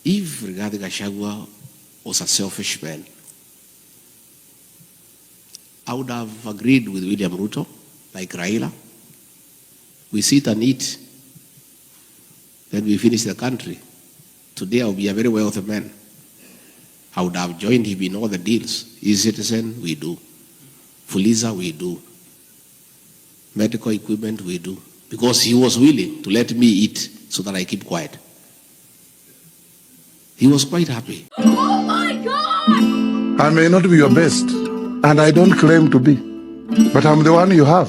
If Rigathi Gachagua was a selfish man, I would have agreed with William Ruto, like Raila. We sit and eat, then we finish the country. Today I'll be a very wealthy man. I would have joined him in all the deals. E-Citizen, we do. Fuliza, we do. Medical equipment, we do. Because he was willing to let me eat so that I keep quiet. He was quite happy. Oh my God! I may not be your best, and I don't claim to be, but I'm the one you have.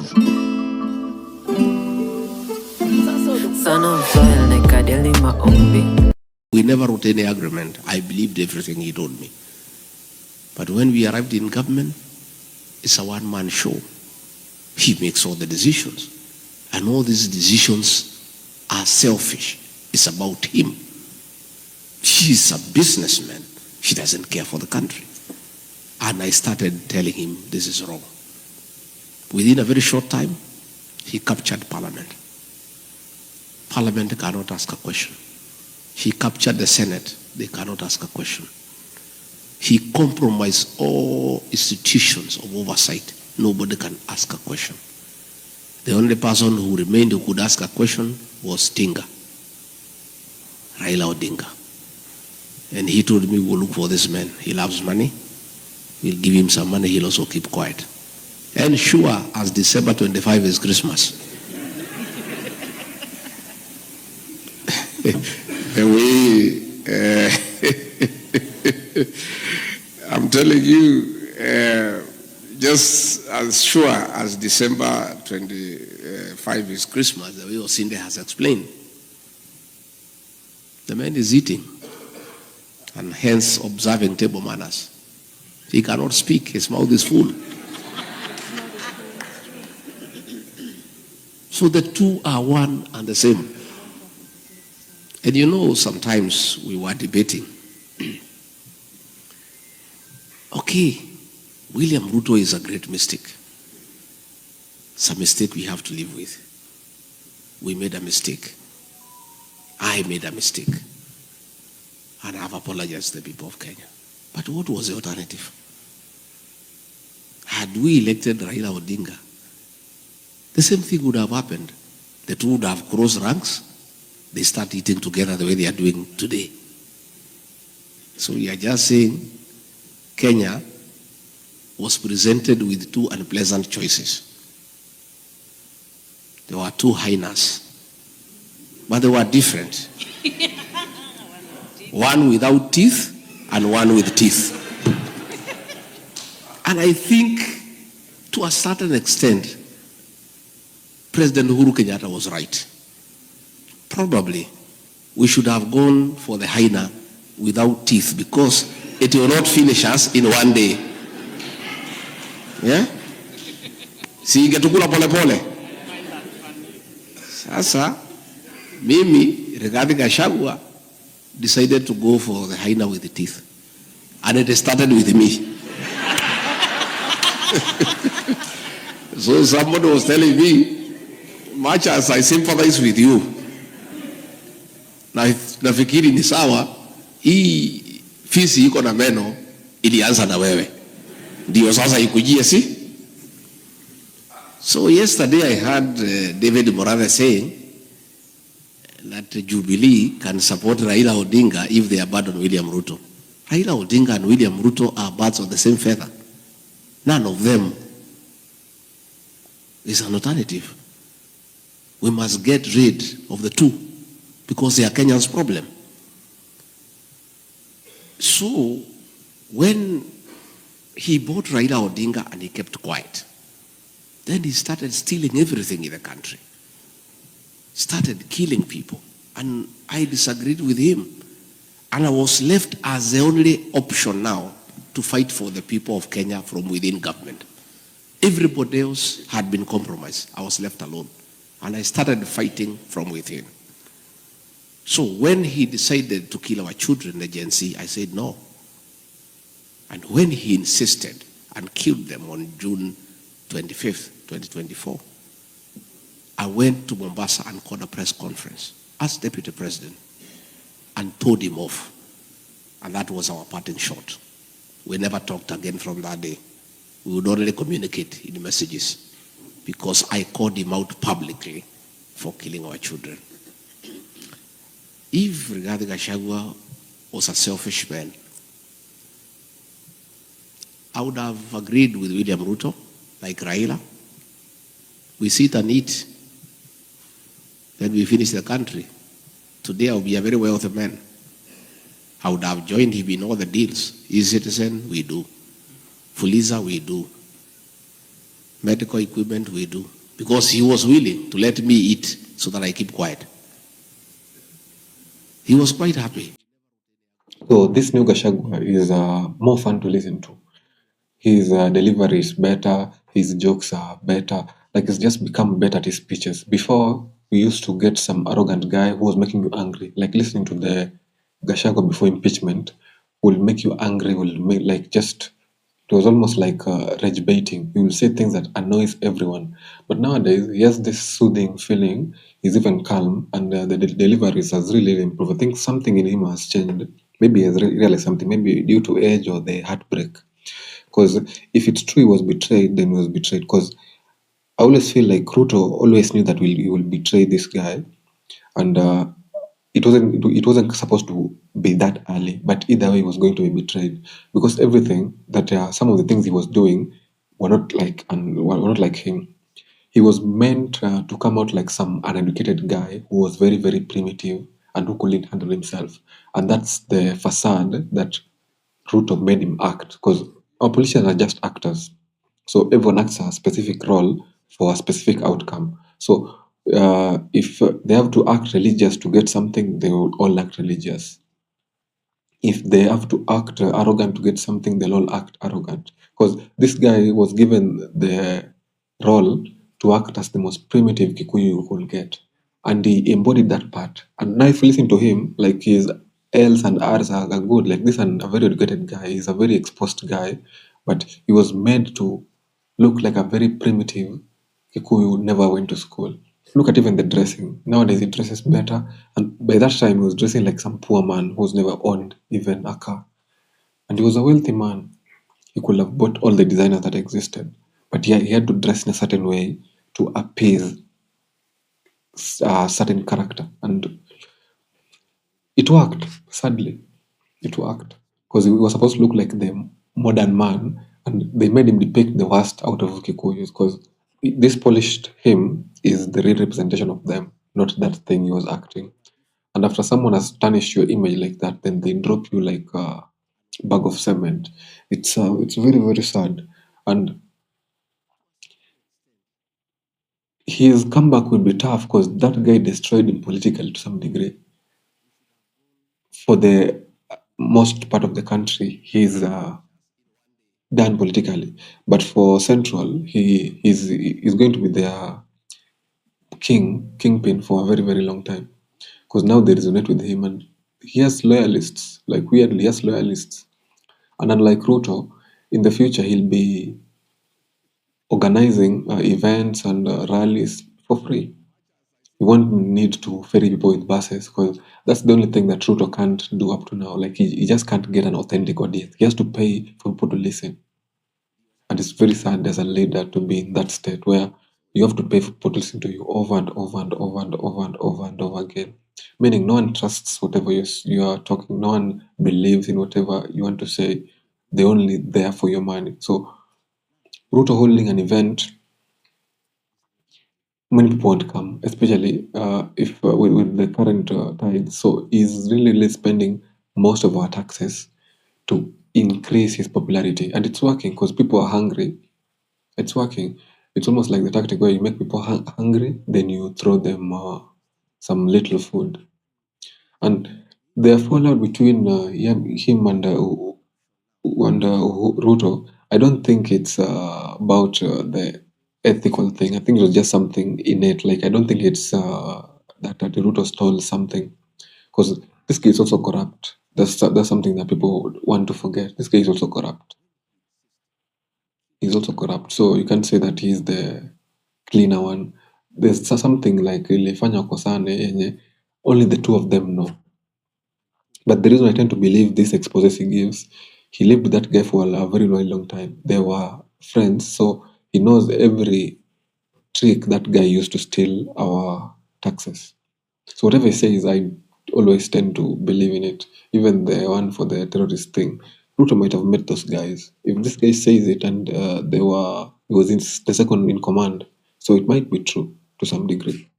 We never wrote any agreement. I believed everything he told me. But when we arrived in government, it's a one-man show. He makes all the decisions. And all these decisions are selfish. It's about him. He's a businessman. He doesn't care for the country. And I started telling him this is wrong. Within a very short time, he captured Parliament. Parliament cannot ask a question. He captured the Senate. They cannot ask a question. He compromised all institutions of oversight. Nobody can ask a question. The only person who remained who could ask a question was Tinga, Raila Odinga. And he told me, we'll look for this man. He loves money. We'll give him some money. He'll also keep quiet. And sure as December 25 is Christmas. The way, I'm telling you, just as sure as December 25 is Christmas, the way Osinde has explained, the man is eating and hence observing table manners. He cannot speak, his mouth is full. So the two are one and the same. And you know, sometimes we were debating. Okay, William Ruto is a great mistake. It's a mistake we have to live with. We made a mistake. I made a mistake. And I have apologized to the people of Kenya. But what was the alternative? Had we elected Raila Odinga, the same thing would have happened. The two would have crossed ranks. They start eating together the way they are doing today. So we are just saying Kenya was presented with two unpleasant choices. There were two hyenas, but they were different. One without teeth and one with teeth. And I think to a certain extent, President Uhuru Kenyatta was right. Probably we should have gone for the hyena without teeth because it will not finish us in one day. Yeah? Si ingetukula pole pole. Sasa, mimi, Rigathi Gachagua, decided to go for the hyena with the teeth. And it started with me. So somebody was telling me, much as I sympathize with you, nafikiri ni sawa, hii fisi iko na meno ilianza na wewe. Ndio sasa ikujie si? So yesterday I heard David Morave saying that Jubilee can support Raila Odinga if they abandon William Ruto. Raila Odinga and William Ruto are birds of the same feather. None of them is an alternative. We must get rid of the two because they are Kenya's problem. So when he bought Raila Odinga and he kept quiet, then he started stealing everything in the country. Started killing people. And I disagreed with him. And I was left as the only option now to fight for the people of Kenya from within government. Everybody else had been compromised. I was left alone. And I started fighting from within. So when he decided to kill our children, the Gen Z, I said no. And when he insisted and killed them on June 25th, 2024, I went to Mombasa and called a press conference as Deputy President and told him off. And that was our parting shot. We never talked again from that day. We would only communicate in messages because I called him out publicly for killing our children. If Rigathi Gachagua was a selfish man, I would have agreed with William Ruto, like Raila. We sit and eat, then we finish the country. Today I'll be a very wealthy man. I would have joined him in all the deals. E-Citizen, we do. Fuliza, we do. Medical equipment, we do. Because he was willing to let me eat so that I keep quiet. He was quite happy. So this new Gachagua is more fun to listen to. His delivery is better. His jokes are better. Like he's just become better at his speeches. Before, we used to get some arrogant guy who was making you angry. Like listening to the Gachagua before impeachment will make you angry. Will make like just it was almost like rage baiting. He will say things that annoys everyone. But nowadays, he has this soothing feeling. He's even calm, and the deliveries has really improved. I think something in him has changed. Maybe he has realized something. Maybe due to age or the heartbreak. Because if it's true he was betrayed, then he was betrayed. Because I always feel like Ruto always knew that he will betray this guy, and it wasn't supposed to be that early. But either way, he was going to be betrayed because everything that some of the things he was doing were not like him. He was meant to come out like some uneducated guy who was very very primitive and who couldn't handle himself, and that's the facade that Ruto made him act because our politicians are just actors. So everyone acts a specific role for a specific outcome. So if they have to act religious to get something, they will all act religious. If they have to act arrogant to get something, they'll all act arrogant. Because this guy was given the role to act as the most primitive Kikuyu you could get. And he embodied that part. And now if you listen to him, like his L's and R's are good. Like this is a very educated guy. He's a very exposed guy. But he was made to look like a very primitive Kikuyu who never went to school. Look at even the dressing. Nowadays he dresses better. And by that time he was dressing like some poor man who's never owned even a car. And he was a wealthy man. He could have bought all the designers that existed. But he had to dress in a certain way to appease a certain character. And it worked, sadly. It worked. Because he was supposed to look like the modern man, and they made him depict the worst out of Kikuyus. Because this polished him is the real representation of them, not that thing he was acting. And after someone has tarnished your image like that, then they drop you like a bag of cement. It's very very sad. And his comeback will be tough because that guy destroyed him politically to some degree. For the most part of the country, he's done politically. But for Central, he's going to be their kingpin for a very, very long time. Because now they resonate with him and he has loyalists. Like weirdly, he has loyalists. And unlike Ruto, in the future he'll be organizing events and rallies for free. You won't need to ferry people with buses because that's the only thing that Ruto can't do up to now. Like he just can't get an authentic audience. He has to pay for people to listen. And it's very sad as a leader to be in that state where you have to pay for people to listen to you over and over and over and over and over and over again. Meaning no one trusts whatever you are talking, no one believes in whatever you want to say. They're only there for your money. So Ruto holding an event, many people won't come, especially if with the current tide. So he's really spending most of our taxes to increase his popularity. And it's working because people are hungry. It's working. It's almost like the tactic where you make people hungry, then you throw them some little food. And the fallout between him and Ruto, I don't think it's about the ethical thing. I think it was just something innate. Like I don't think it's that Ruto stole something, because this guy is also corrupt. That's something that people would want to forget. This guy is also corrupt. He's also corrupt. So you can't say that he's the cleaner one. There's something like ilifanya wakosane yenye only the two of them know. But the reason I tend to believe these exposes he gives, he lived with that guy for a very, very long time. They were friends, so he knows every trick that guy used to steal our taxes. So whatever he says, I always tend to believe in it. Even the one for the terrorist thing, Ruto might have met those guys. If this guy says it and he was the second in command, so it might be true to some degree.